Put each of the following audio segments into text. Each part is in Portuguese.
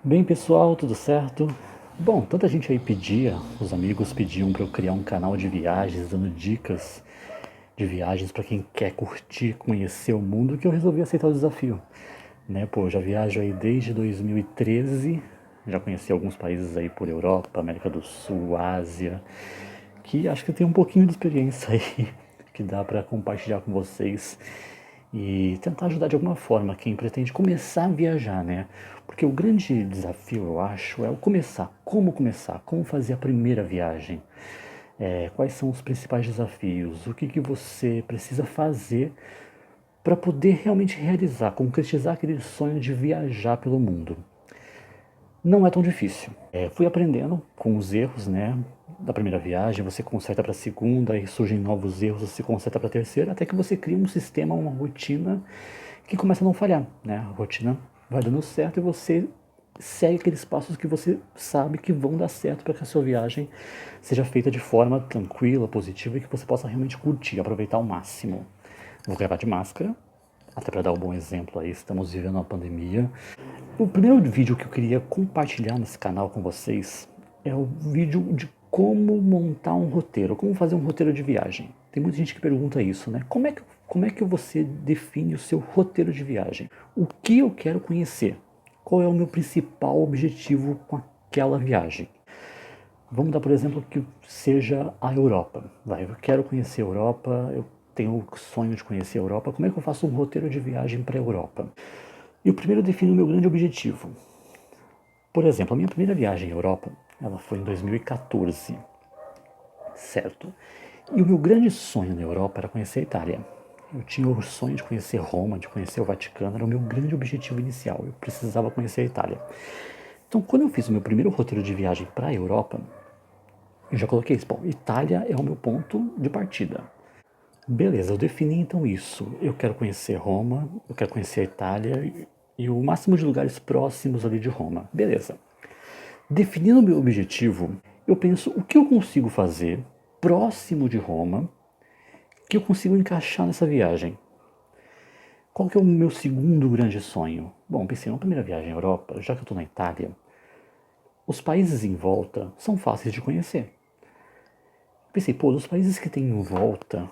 Bem, pessoal, tudo certo? Bom, tanta gente aí pedia, os amigos pediam para eu criar um canal de viagens, dando dicas de viagens para quem quer curtir, conhecer o mundo, que eu resolvi aceitar o desafio. Né, pô, eu já viajo aí desde 2013, já conheci alguns países aí por Europa, América do Sul, Ásia, que acho que tem um pouquinho de experiência aí que dá para compartilhar com vocês e tentar ajudar de alguma forma quem pretende começar a viajar, né? Porque o grande desafio, eu acho, é o começar, como fazer a primeira viagem. Quais são os principais desafios, o que você precisa fazer para poder realmente realizar, concretizar aquele sonho de viajar pelo mundo. Não é tão difícil. Fui aprendendo com os erros, né? Da primeira viagem, você conserta para a segunda, aí surgem novos erros, você conserta para a terceira, até que você cria um sistema, uma rotina que começa a não falhar, né? A rotina vai dando certo e você segue aqueles passos que você sabe que vão dar certo para que a sua viagem seja feita de forma tranquila, positiva e que você possa realmente curtir, aproveitar ao máximo. Vou gravar de máscara, até para dar um bom exemplo aí, estamos vivendo uma pandemia. O primeiro vídeo que eu queria compartilhar nesse canal com vocês é o vídeo de como montar um roteiro, como fazer um roteiro de viagem. Tem muita gente que pergunta isso, né? Como é que você define o seu roteiro de viagem? O que eu quero conhecer? Qual é o meu principal objetivo com aquela viagem? Vamos dar, por exemplo, que seja a Europa. Eu quero conhecer a Europa, eu tenho o sonho de conhecer a Europa. Como é que eu faço um roteiro de viagem para a Europa? E o primeiro define o meu grande objetivo. Por exemplo, a minha primeira viagem à Europa, ela foi em 2014, certo? E o meu grande sonho na Europa era conhecer a Itália. Eu tinha o sonho de conhecer Roma, de conhecer o Vaticano, era o meu grande objetivo inicial. Eu precisava conhecer a Itália. Então, quando eu fiz o meu primeiro roteiro de viagem para a Europa, eu já coloquei isso. Bom, Itália é o meu ponto de partida. Beleza, eu defini então isso. Eu quero conhecer Roma, eu quero conhecer a Itália e o máximo de lugares próximos ali de Roma. Beleza. Definindo o meu objetivo, eu penso o que eu consigo fazer próximo de Roma que eu consigo encaixar nessa viagem. Qual que é o meu segundo grande sonho? Bom, pensei, uma primeira viagem à Europa, já que eu estou na Itália, os países em volta são fáceis de conhecer. Pensei, pô, dos países que tem em volta,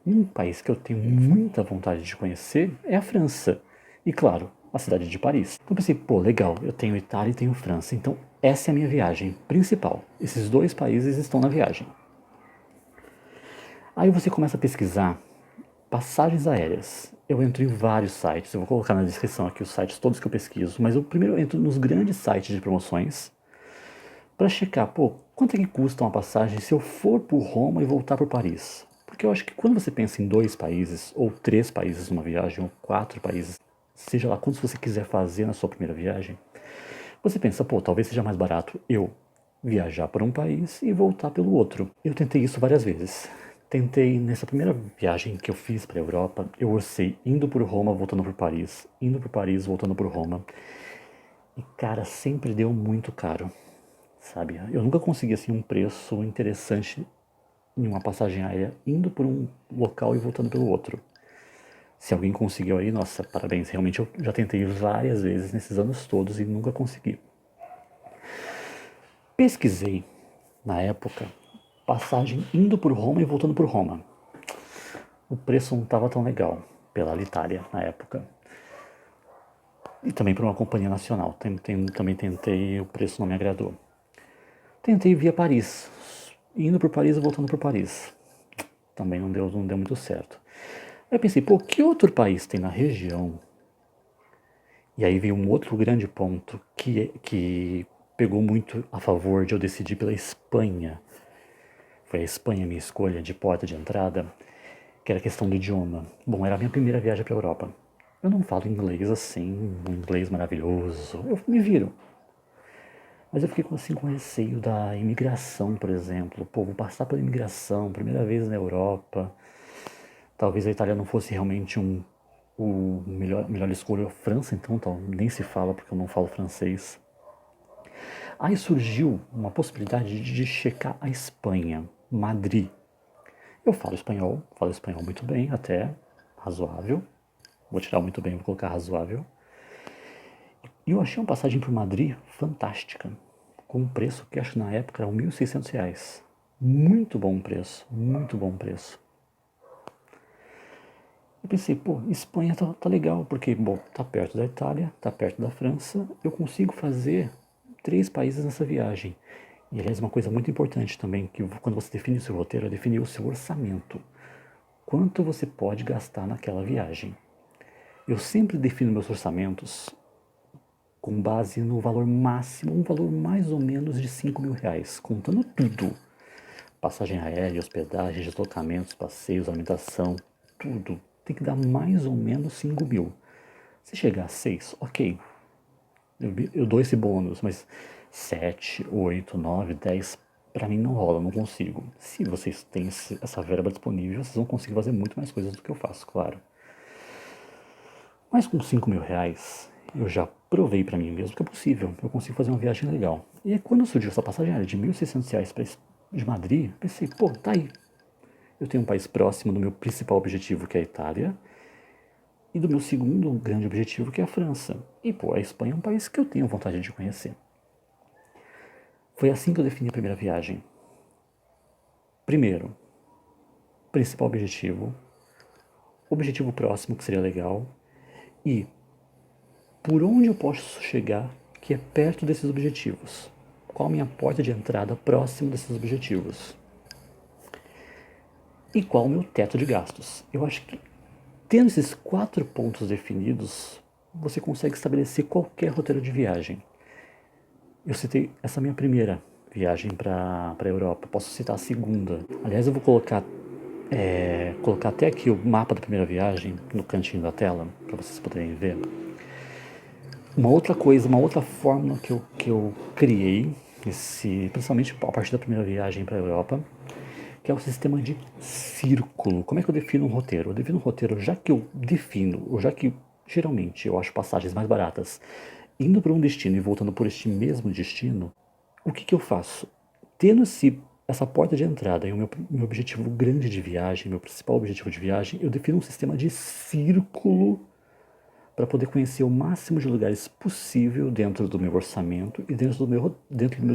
um país que eu tenho muita vontade de conhecer é a França. E claro, a cidade de Paris. Então pensei, pô, legal, eu tenho Itália e tenho França, então essa é a minha viagem principal. Esses dois países estão na viagem. Aí você começa a pesquisar passagens aéreas. Eu entro em vários sites, eu vou colocar na descrição aqui os sites todos que eu pesquiso, mas eu primeiro entro nos grandes sites de promoções para checar, pô, quanto é que custa uma passagem se eu for por Roma e voltar por Paris? Porque eu acho que quando você pensa em dois países, ou três países numa viagem, ou quatro países, seja lá quantos você quiser fazer na sua primeira viagem, você pensa, pô, talvez seja mais barato eu viajar para um país e voltar pelo outro. Eu tentei isso várias vezes. Tentei, nessa primeira viagem que eu fiz para a Europa, eu orcei indo por Roma, voltando por Paris, indo por Paris, voltando por Roma. E cara, sempre deu muito caro, sabe? Eu nunca consegui assim um preço interessante em uma passagem aérea indo por um local e voltando pelo outro. Se alguém conseguiu aí, nossa, parabéns. Realmente eu já tentei várias vezes nesses anos todos e nunca consegui. Pesquisei na época passagem indo por Roma e voltando por Roma. O preço não estava tão legal pela Alitalia na época. E também por uma companhia nacional. Também tentei, o preço não me agradou. Tentei via Paris, indo por Paris e voltando por Paris. Também não deu muito certo. Aí eu pensei, pô, que outro país tem na região? E aí veio um outro grande ponto que pegou muito a favor de eu decidir pela Espanha. Foi a Espanha a minha escolha de porta de entrada, que era a questão do idioma. Bom, era a minha primeira viagem para a Europa. Eu não falo inglês assim, um inglês maravilhoso. Eu me viro. Mas eu fiquei assim, com receio da imigração, por exemplo. Pô, vou passar pela imigração, primeira vez na Europa. Talvez a Itália não fosse realmente o melhor escolha. A França, então, nem se fala porque eu não falo francês. Aí surgiu uma possibilidade de checar a Espanha, Madrid. Eu falo espanhol muito bem, até razoável. Vou tirar muito bem, vou colocar razoável. E eu achei uma passagem para Madrid fantástica, com um preço que acho que na época era R$ 1.600. Muito bom preço, muito bom preço. Eu pensei, pô, Espanha tá legal, porque, bom, tá perto da Itália, tá perto da França, eu consigo fazer 3 países nessa viagem. E, aliás, uma coisa muito importante também, que quando você define o seu roteiro, é definir o seu orçamento. Quanto você pode gastar naquela viagem. Eu sempre defino meus orçamentos com base no valor máximo, um valor mais ou menos de R$ 5.000, contando tudo. Passagem aérea, hospedagem, deslocamentos, passeios, alimentação, tudo. Tem que dar mais ou menos 5.000. Se chegar a 6, ok. Eu dou esse bônus, mas 7, 8, 9, 10, para mim não rola, não consigo. Se vocês têm essa verba disponível, vocês vão conseguir fazer muito mais coisas do que eu faço, claro. Mas com R$ 5.000, eu já provei para mim mesmo que é possível, eu consigo fazer uma viagem legal. E aí, quando surgiu essa passagem aérea de R$ 1.600 de Madrid, pensei, pô, tá aí. Eu tenho um país próximo do meu principal objetivo, que é a Itália, e do meu segundo grande objetivo, que é a França. E, pô, a Espanha é um país que eu tenho vontade de conhecer. Foi assim que eu defini a primeira viagem. Primeiro, principal objetivo próximo que seria legal, e por onde eu posso chegar que é perto desses objetivos. Qual a minha porta de entrada próximo desses objetivos? E qual o meu teto de gastos? Eu acho que tendo esses 4 pontos definidos, você consegue estabelecer qualquer roteiro de viagem. Eu citei essa minha primeira viagem para a Europa, posso citar a segunda. Aliás, eu vou colocar até aqui o mapa da primeira viagem no cantinho da tela, para vocês poderem ver. Uma outra coisa, uma outra fórmula que eu criei, principalmente a partir da primeira viagem para a Europa, que é o sistema de círculo. Como é que eu defino um roteiro? Eu defino um roteiro, já que geralmente eu acho passagens mais baratas, indo para um destino e voltando por este mesmo destino, o que eu faço? Tendo essa porta de entrada e o meu objetivo grande de viagem, meu principal objetivo de viagem, eu defino um sistema de círculo para poder conhecer o máximo de lugares possível dentro do meu orçamento e dentro do meu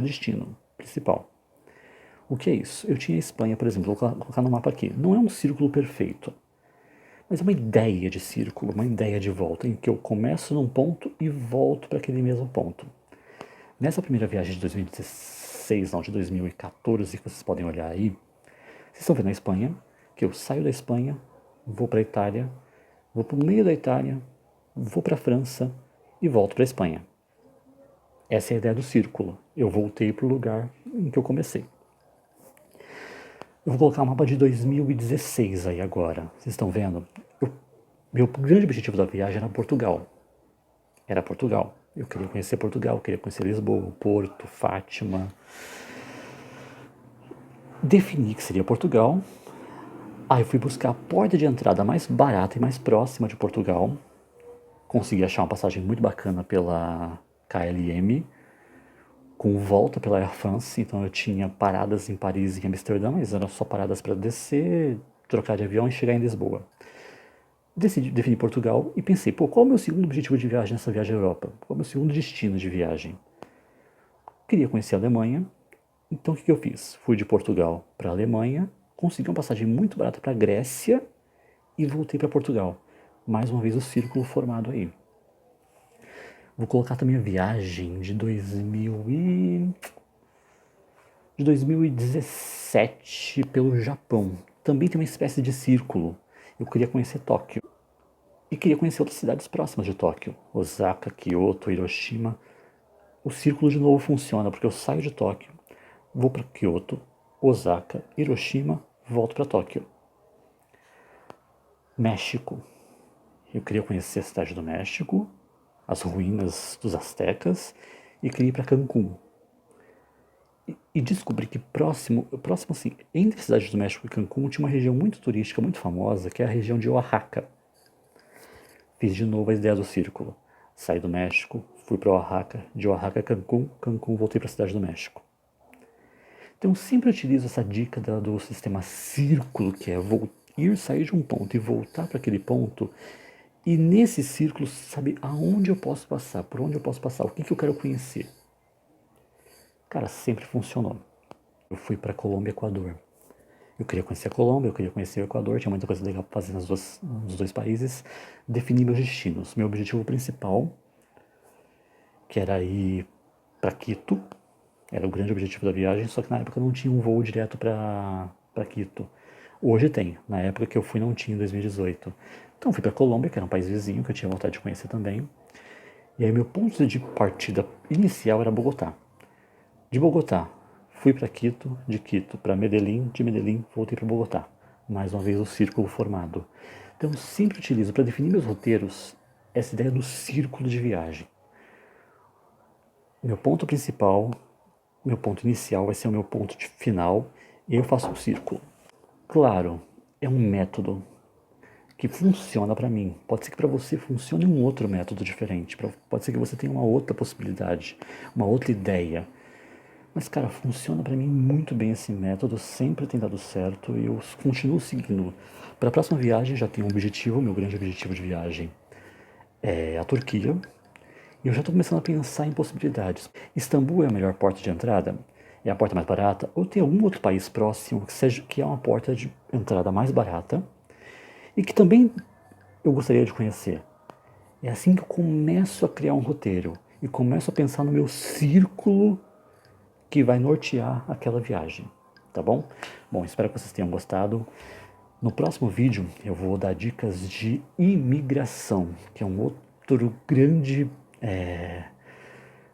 destino principal. O que é isso? Eu tinha a Espanha, por exemplo, vou colocar no mapa aqui. Não é um círculo perfeito, mas é uma ideia de círculo, uma ideia de volta, em que eu começo num ponto e volto para aquele mesmo ponto. Nessa primeira viagem de 2016, não, de 2014, que vocês podem olhar aí, vocês estão vendo a Espanha, que eu saio da Espanha, vou para a Itália, vou para o meio da Itália, vou para a França e volto para a Espanha. Essa é a ideia do círculo. Eu voltei para o lugar em que eu comecei. Eu vou colocar o mapa de 2016 aí agora. Vocês estão vendo? Meu grande objetivo da viagem era Portugal. Eu queria conhecer Portugal, queria conhecer Lisboa, Porto, Fátima. Defini que seria Portugal. Aí eu fui buscar a porta de entrada mais barata e mais próxima de Portugal. Consegui achar uma passagem muito bacana pela KLM, com volta pela Air France, então eu tinha paradas em Paris e em Amsterdã, mas eram só paradas para descer, trocar de avião e chegar em Lisboa. Defini Portugal e pensei, pô, qual é o meu segundo objetivo de viagem nessa viagem à Europa? Qual é o meu segundo destino de viagem? Queria conhecer a Alemanha, então o que eu fiz? Fui de Portugal para a Alemanha, consegui uma passagem muito barata para a Grécia e voltei para Portugal. Mais uma vez o círculo formado aí. Vou colocar também a viagem de 2017 pelo Japão. Também tem uma espécie de círculo. Eu queria conhecer Tóquio. E queria conhecer outras cidades próximas de Tóquio. Osaka, Kyoto, Hiroshima. O círculo de novo funciona, porque eu saio de Tóquio, vou para Kyoto, Osaka, Hiroshima, volto para Tóquio. México. Eu queria conhecer a cidade do México, as ruínas dos astecas, e queria ir para Cancún. E descobri que próximo assim, entre a cidade do México e Cancún, tinha uma região muito turística, muito famosa, que é a região de Oaxaca. Fiz de novo a ideia do círculo. Saí do México, fui para Oaxaca, de Oaxaca a Cancún, Cancún voltei para a cidade do México. Então eu sempre utilizo essa dica do sistema círculo, que é sair de um ponto e voltar para aquele ponto, E nesse círculo, saber aonde eu posso passar, por onde eu posso passar, o que eu quero conhecer. Cara, sempre funcionou. Eu fui para Colômbia e Equador. Eu queria conhecer a Colômbia, eu queria conhecer o Equador, tinha muita coisa legal para fazer nos dois países. Defini meus destinos. Meu objetivo principal, que era ir para Quito, era o grande objetivo da viagem, só que na época não tinha um voo direto para Quito. Hoje tem, na época que eu fui não tinha, em 2018. Então fui para Colômbia, que era um país vizinho, que eu tinha vontade de conhecer também. E aí meu ponto de partida inicial era Bogotá. De Bogotá, fui para Quito, de Quito para Medellín, de Medellín voltei para Bogotá. Mais uma vez o círculo formado. Então eu sempre utilizo para definir meus roteiros essa ideia do círculo de viagem. Meu ponto principal, meu ponto inicial vai ser o meu ponto final e eu faço um círculo. Claro, é um método que funciona para mim. Pode ser que para você funcione um outro método diferente. Pode ser que você tenha uma outra possibilidade, uma outra ideia. Mas, cara, funciona para mim muito bem esse método, sempre tem dado certo e eu continuo seguindo. Para a próxima viagem já tenho um objetivo, meu grande objetivo de viagem é a Turquia. E eu já estou começando a pensar em possibilidades. Istambul é a melhor porta de entrada? É a porta mais barata? Ou tem algum outro país próximo que é uma porta de entrada mais barata e que também eu gostaria de conhecer? É assim que eu começo a criar um roteiro e começo a pensar no meu círculo que vai nortear aquela viagem, tá bom? Bom, espero que vocês tenham gostado. No próximo vídeo eu vou dar dicas de imigração, que é um outro grande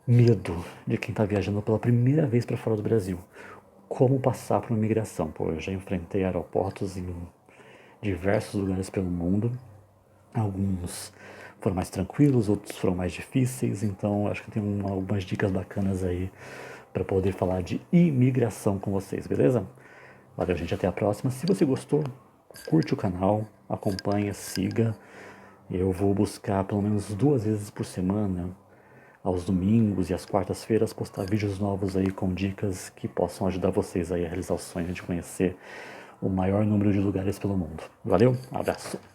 medo de quem está viajando pela primeira vez para fora do Brasil. Como passar por uma imigração? Pô, eu já enfrentei aeroportos em diversos lugares pelo mundo. Alguns foram mais tranquilos, outros foram mais difíceis, então acho que tem algumas dicas bacanas aí para poder falar de imigração com vocês, beleza? Valeu, gente, até a próxima. Se você gostou, curte o canal, acompanha, siga. Eu vou buscar pelo menos 2 vezes por semana, aos domingos e às quartas-feiras, postar vídeos novos aí com dicas que possam ajudar vocês aí a realizar o sonho de conhecer o maior número de lugares pelo mundo. Valeu, abraço!